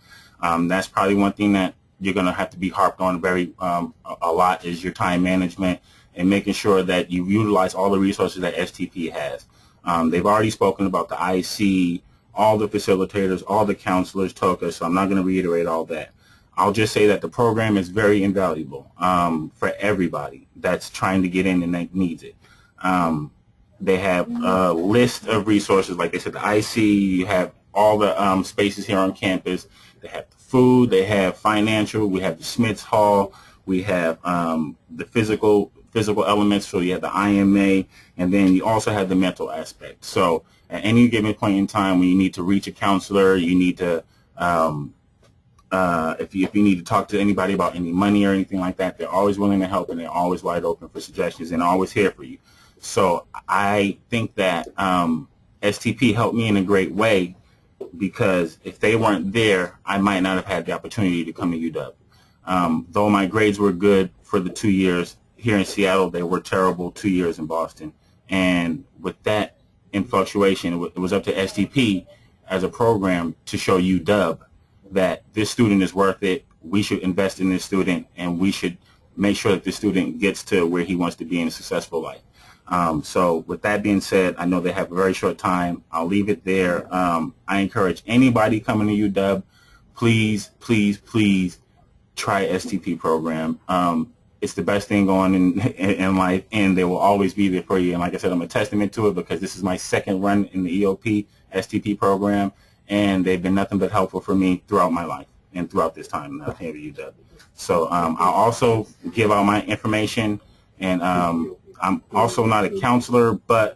that's probably one thing that you're going to have to be harped on a lot is your time management and making sure that you utilize all the resources that STP has. They've already spoken about the IC, all the facilitators, all the counselors, TOCA, so I'm not going to reiterate all that. I'll just say that the program is very invaluable for everybody that's trying to get in and that needs it. They have a list of resources, like they said, the IC, you have all the spaces here on campus. They have the food, they have financial, we have the Smiths Hall, we have the physical elements, so you have the IMA, and then you also have the mental aspect. So at any given point in time when you need to reach a counselor, you need to if you need to talk to anybody about any money or anything like that, they're always willing to help and they're always wide open for suggestions and always here for you. So I think that STP helped me in a great way, because if they weren't there, I might not have had the opportunity to come to UW. Though my grades were good for the 2 years here in Seattle, they were terrible 2 years in Boston. And with that in fluctuation, it was up to STP as a program to show UW that this student is worth it. We should invest in this student, and we should make sure that the student gets to where he wants to be in a successful life. So with that being said, I know they have a very short time. I'll leave it there. I encourage anybody coming to UW, please, please, please try STP program. It's the best thing going in life, and they will always be there for you. And like I said, I'm a testament to it, because this is my second run in the EOP STP program, and they've been nothing but helpful for me throughout my life and throughout this time that I've had at UW. So I'll also give out my information, and I'm also not a counselor, but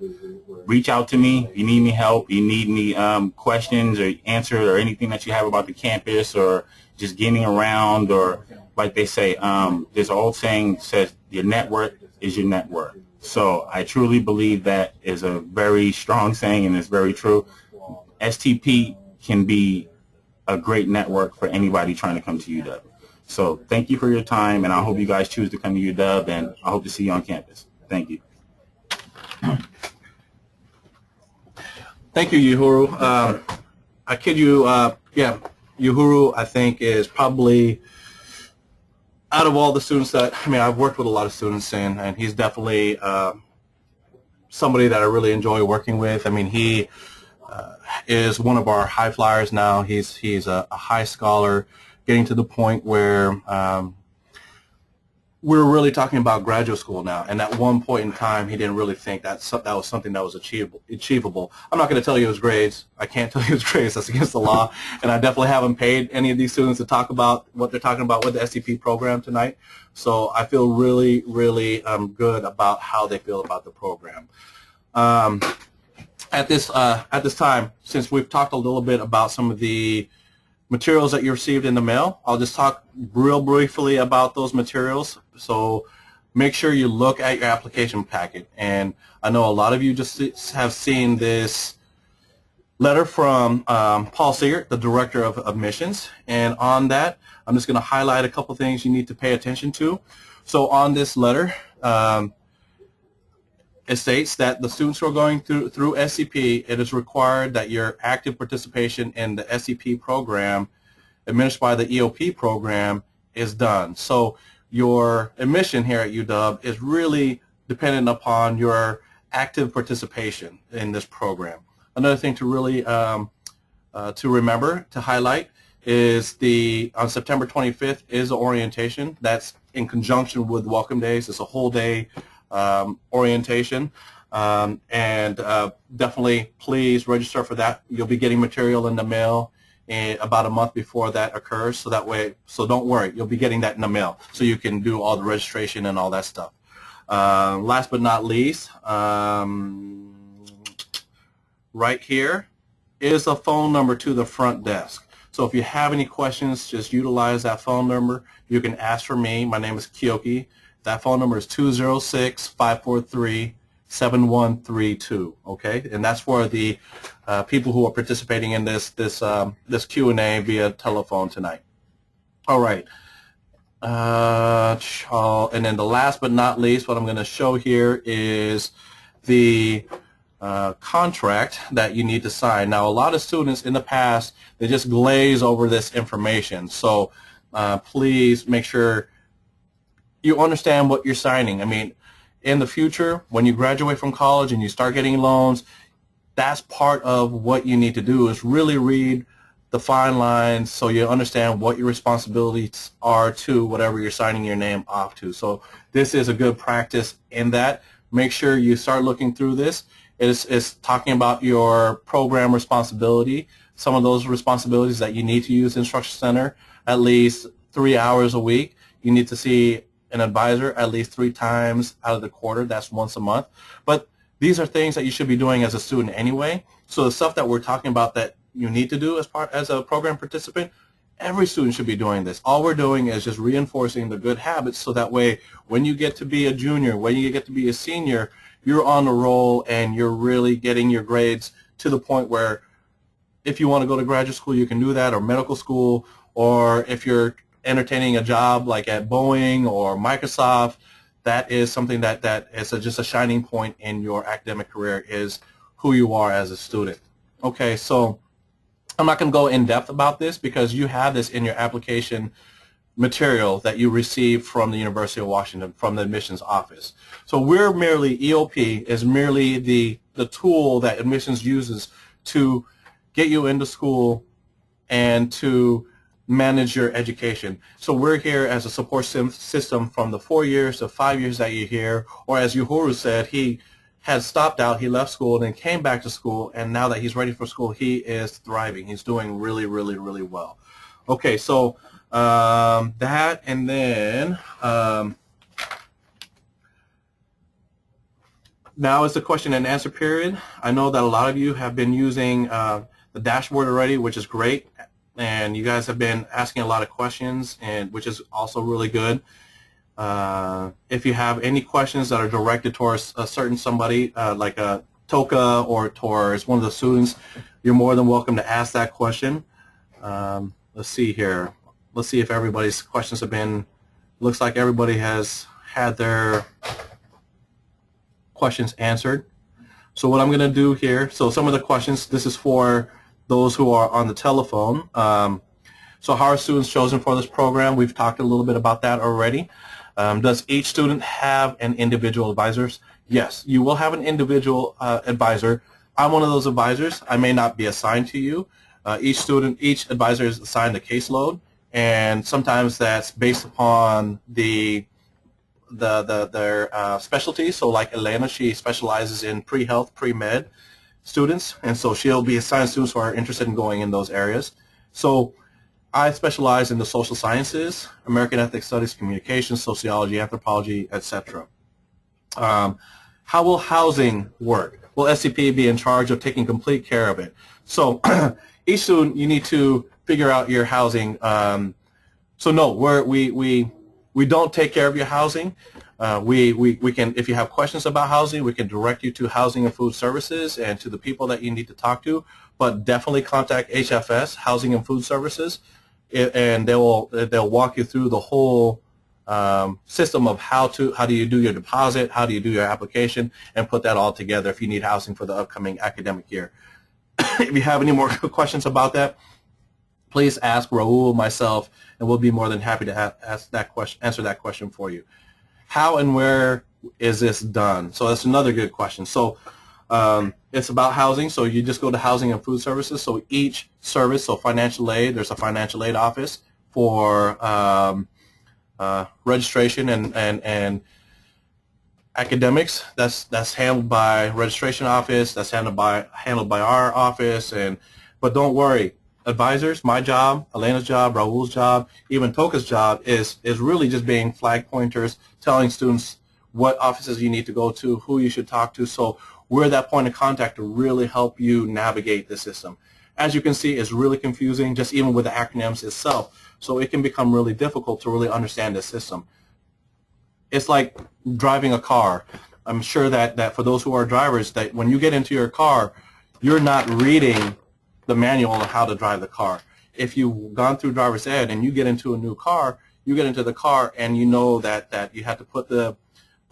reach out to me if you need any help, you need any questions or answers or anything that you have about the campus or just getting around, or like they say, this old saying says, your network is your net worth. So I truly believe that is a very strong saying, and it's very true. STP can be a great network for anybody trying to come to UW. So thank you for your time, and I hope you guys choose to come to UW, and I hope to see you on campus. Thank you. Thank you, Uhuru. I kid you, yeah, Uhuru, I think, is probably, out of all the students that, I mean, I've worked with a lot of students, and he's definitely somebody that I really enjoy working with. I mean, he is one of our high flyers now. He's a high scholar, getting to the point where we're really talking about graduate school now. And at one point in time, he didn't really think that was something that was achievable. I'm not going to tell you his grades. I can't tell you his grades. That's against the law. And I definitely haven't paid any of these students to talk about what they're talking about with the STP program tonight. So I feel really, really good about how they feel about the program. At this time, since we've talked a little bit about some of the materials that you received in the mail, I'll just talk real briefly about those materials. So make sure you look at your application packet. And I know a lot of you just have seen this letter from Paul Seegert, the Director of Admissions. And on that, I'm just going to highlight a couple things you need to pay attention to. So on this letter, it states that the students who are going through SCP, it is required that your active participation in the SCP program administered by the EOP program is done. So your admission here at UW is really dependent upon your active participation in this program. Another thing to really to remember, to highlight, is on September 25th is the orientation. That's in conjunction with Welcome Days. It's a whole day orientation, and definitely please register for that. You'll be getting material in the mail about a month before that occurs, so that way, so don't worry, you'll be getting that in the mail, so you can do all the registration and all that stuff. Last but not least, right here is a phone number to the front desk. So if you have any questions, just utilize that phone number. You can ask for me. My name is Keoki. That phone number is 206-543-6955. 7132. Okay, and that's for the people who are participating in this Q&A via telephone tonight. All right. And then the last but not least, what I'm going to show here is the contract that you need to sign. Now, a lot of students in the past, they just glaze over this information. So please make sure you understand what you're signing. I mean, in the future, when you graduate from college and you start getting loans, that's part of what you need to do is really read the fine lines so you understand what your responsibilities are to whatever you're signing your name off to. So this is a good practice in that. Make sure you start looking through this. It's talking about your program responsibility, some of those responsibilities that you need to use Instruction Center at least 3 hours a week. You need to see an advisor at least 3 times out of the quarter. That's once a month. But these are things that you should be doing as a student anyway. So the stuff that we're talking about that you need to do as a program participant, every student should be doing this. All we're doing is just reinforcing the good habits so that way when you get to be a junior, when you get to be a senior, you're on the roll and you're really getting your grades to the point where if you want to go to graduate school, you can do that, or medical school, or if you're entertaining a job like at Boeing or Microsoft, that is something that is just a shining point in your academic career, is who you are as a student. Okay, so I'm not going to go in depth about this because you have this in your application material that you received from the University of Washington, from the admissions office. So we're merely, EOP is merely the tool that admissions uses to get you into school and to manage your education. So we're here as a support system from the 4 years to 5 years that you're here, or as Uhuru said, he had stopped out, he left school, and then came back to school, and now that he's ready for school, he is thriving. He's doing really, really, really well. Okay, so that, and then now is the question and answer period. I know that a lot of you have been using the dashboard already, which is great, and you guys have been asking a lot of questions, and which is also really good. If you have any questions that are directed towards a certain somebody, like a Toka or towards one of the students, you're more than welcome to ask that question. Let's see here. Let's see if everybody's questions have been, looks like everybody has had their questions answered. So what I'm going to do here, so some of the questions, this is for those who are on the telephone. So how are students chosen for this program? We've talked a little bit about that already. Does each student have an individual advisor? Yes, you will have an individual advisor. I'm one of those advisors. I may not be assigned to you. Each advisor is assigned a caseload, and sometimes that's based upon their specialty. So like Elena, she specializes in pre-health, pre-med students, and so she'll be assigned students who are interested in going in those areas. So I specialize in the social sciences, American Ethnic Studies, communication, sociology, anthropology, etc. How will housing work? Will SCP be in charge of taking complete care of it? So each student, you need to figure out your housing. So no, we don't take care of your housing. We can, if you have questions about housing, we can direct you to Housing and Food Services and to the people that you need to talk to. But definitely contact HFS, Housing and Food Services, and they'll walk you through the whole system of how do you do your deposit, how do you do your application, and put that all together if you need housing for the upcoming academic year. If you have any more questions about that, please ask Raul, myself, and we'll be more than happy to answer that question for you. How and where is this done? So that's another good question. So it's about housing, so you just go to Housing and Food Services. So each service, so financial aid, there's a financial aid office for registration and academics. That's handled by registration office. That's handled by our office. But don't worry, advisors, my job, Elena's job, Raul's job, even Toka's job is really just being flag pointers, telling students what offices you need to go to, who you should talk to. So we're that point of contact to really help you navigate the system. As you can see, it's really confusing, just even with the acronyms itself. So it can become really difficult to really understand the system. It's like driving a car. I'm sure that for those who are drivers, that when you get into your car, you're not reading the manual on how to drive the car. If you've gone through driver's ed and you get into a new car, you get into the car and you know that you have to put it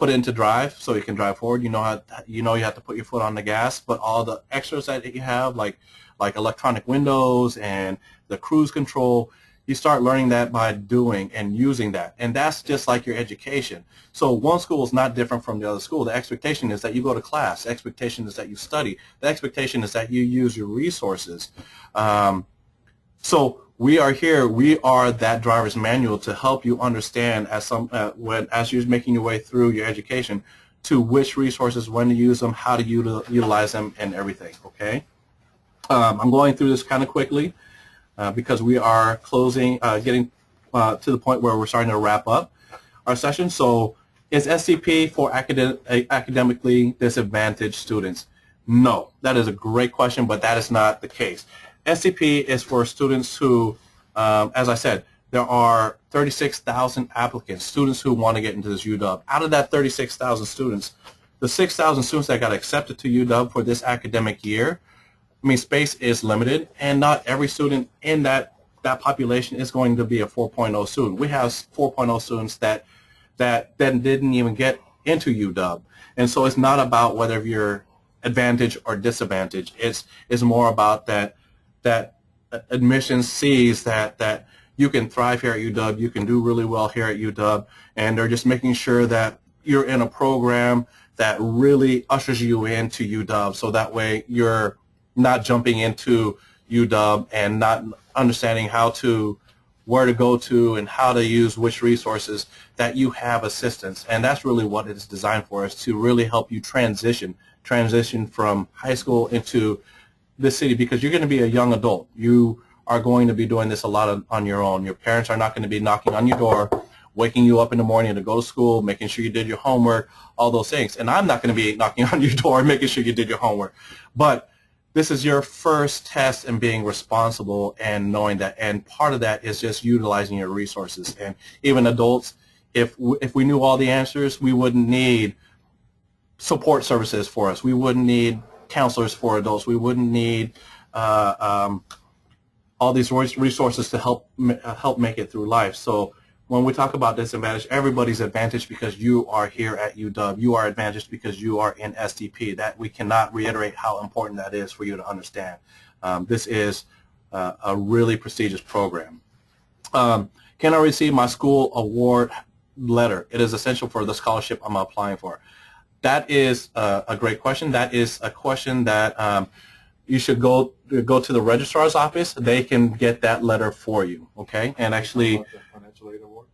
into drive so you can drive forward. You know you have to put your foot on the gas, but all the extras that you have, like electronic windows and the cruise control, you start learning that by doing and using that. And that's just like your education. So one school is not different from the other school. The expectation is that you go to class. The expectation is that you study. The expectation is that you use your resources. So we are here. We are that driver's manual to help you understand as you're making your way through your education to which resources, when to use them, how to utilize them, and everything. Okay. I'm going through this kind of quickly because we are getting to the point where we're starting to wrap up our session. So, is SCP for academically disadvantaged students? No, that is a great question, but that is not the case. SCP is for students who, as I said, there are 36,000 applicants, students who want to get into this UW. Out of that 36,000 students, the 6,000 students that got accepted to UW for this academic year, I mean, space is limited, and not every student in that population is going to be a 4.0 student. We have 4.0 students that then didn't even get into UW. And so it's not about whether you're advantaged or disadvantaged. It's more about that admissions sees that you can thrive here at UW, you can do really well here at UW, and they're just making sure that you're in a program that really ushers you into UW, so that way you're not jumping into UW and not understanding where to go to and how to use which resources, that you have assistance. And that's really what it is designed for, is to really help you transition from high school into the city, because you're going to be a young adult. You are going to be doing this a lot on your own. Your parents are not going to be knocking on your door, waking you up in the morning to go to school, making sure you did your homework, all those things. And I'm not going to be knocking on your door, making sure you did your homework. But this is your first test in being responsible and knowing that, and part of that is just utilizing your resources. And even adults, if we knew all the answers, we wouldn't need support services for us. We wouldn't need counselors for adults. We wouldn't need all these resources to help make it through life. So when we talk about disadvantage, everybody's advantaged because you are here at UW. You are advantaged because you are in STP. That we cannot reiterate how important that is for you to understand. This is a really prestigious program. Can I receive my school award letter? It is essential for the scholarship I'm applying for. That is a great question. That is a question that you should go to the registrar's office. They can get that letter for you. Okay, and actually. Financial aid award?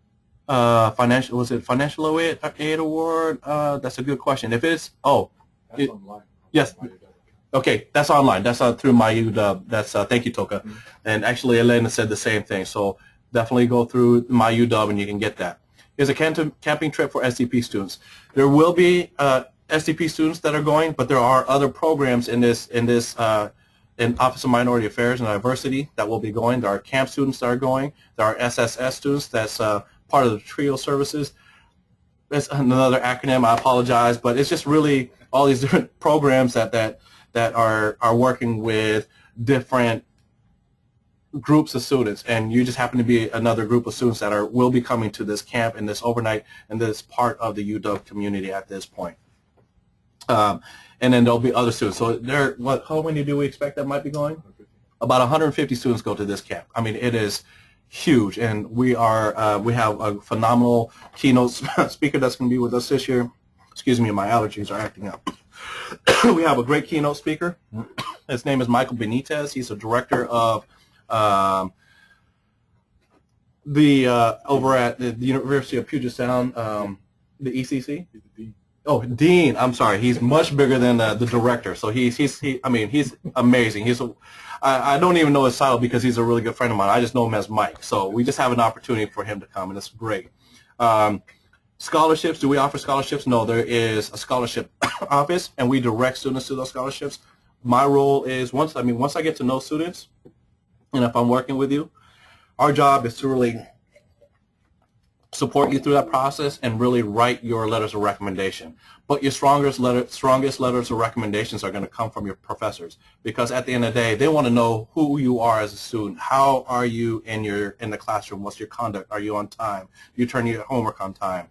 Was it financial aid award? That's a good question. If it's that's online. Yes. Okay, that's online. That's through my UW. That's thank you, Toka. Mm-hmm. And actually, Elena said the same thing. So definitely go through my UW and you can get that. Here's a camping trip for SCP students. There will be SCP students that are going, but there are other programs in Office of Minority Affairs and Diversity that will be going. There are camp students that are going. There are SSS students. That's part of the TRIO services. It's another acronym. I apologize, but it's just really all these different programs that are working with different groups of students, and you just happen to be another group of students that will be coming to this camp and this overnight and this part of the UW community at this point. And then there'll be other students. So how many do we expect that might be going? About 150 students go to this camp. I mean, it is huge, and we have a phenomenal keynote speaker that's going to be with us this year. Excuse me, my allergies are acting up. We have a great keynote speaker. His name is Michael Benitez. He's a director of over at the University of Puget Sound, the ECC. Oh, Dean. I'm sorry. He's much bigger than the director. So he's amazing. I don't even know his title because he's a really good friend of mine. I just know him as Mike. So we just have an opportunity for him to come, and it's great. Scholarships. Do we offer scholarships? No, there is a scholarship office, and we direct students to those scholarships. My role is once I get to know students, and if I'm working with you, our job is to really support you through that process and really write your letters of recommendation. But your strongest letters of recommendations are going to come from your professors, because at the end of the day, they want to know who you are as a student. How are you in the classroom? What's your conduct? Are you on time? Do you turn your homework on time?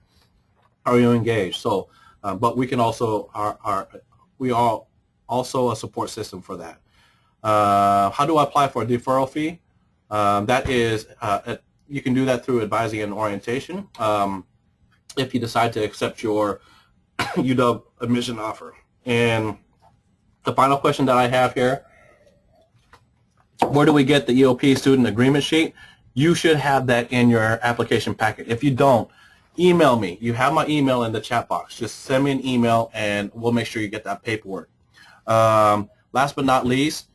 Are you engaged? So, but we can also we are also a support system for that. How do I apply for a deferral fee? That is, you can do that through advising and orientation if you decide to accept your UW admission offer. And the final question that I have here, where do we get the EOP student agreement sheet? You should have that in your application packet. If you don't, email me. You have my email in the chat box. Just send me an email and we'll make sure you get that paperwork. Last but not least,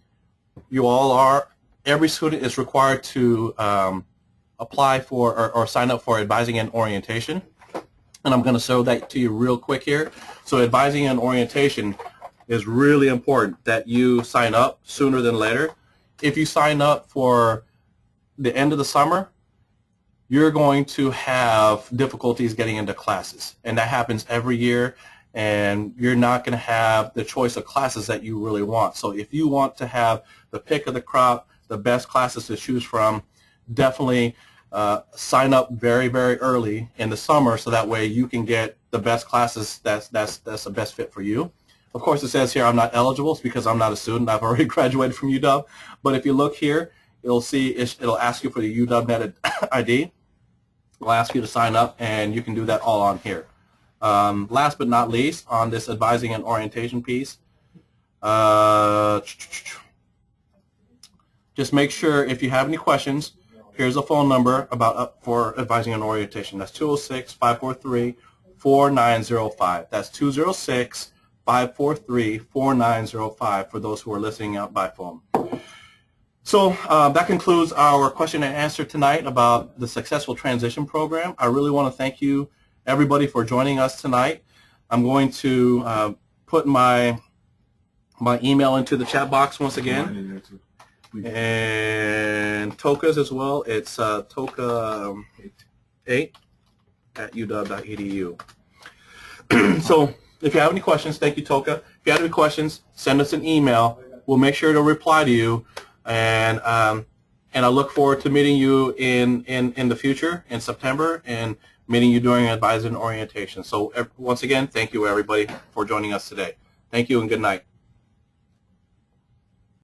every student is required to apply for or sign up for advising and orientation. And I'm going to show that to you real quick here. So advising and orientation is really important that you sign up sooner than later. If you sign up for the end of the summer, you're going to have difficulties getting into classes. And that happens every year. And you're not going to have the choice of classes that you really want. So if you want to have the pick of the crop, the best classes to choose from, definitely sign up very, very early in the summer so that way you can get the best classes that's the best fit for you. Of course, it says here I'm not eligible because I'm not a student. I've already graduated from UW. But if you look here, you'll see it'll ask you for the UW-Net ID. It'll ask you to sign up, and you can do that all on here. Last but not least, on this advising and orientation piece, just make sure if you have any questions, here's a phone number for advising and orientation. That's 206-543-4905. That's 206-543-4905 for those who are listening out by phone. So that concludes our question and answer tonight about the Successful Transition Program. I really want to thank you, everybody, for joining us tonight. I'm going to put my email into the chat box once again. And Toka's as well. It's toka8@uw.edu. So if you have any questions, thank you, Toka. If you have any questions, send us an email. We'll make sure to reply to you. And I look forward to meeting you in the future, in September, and meeting you during advising and orientation. So once again, thank you, everybody, for joining us today. Thank you and good night.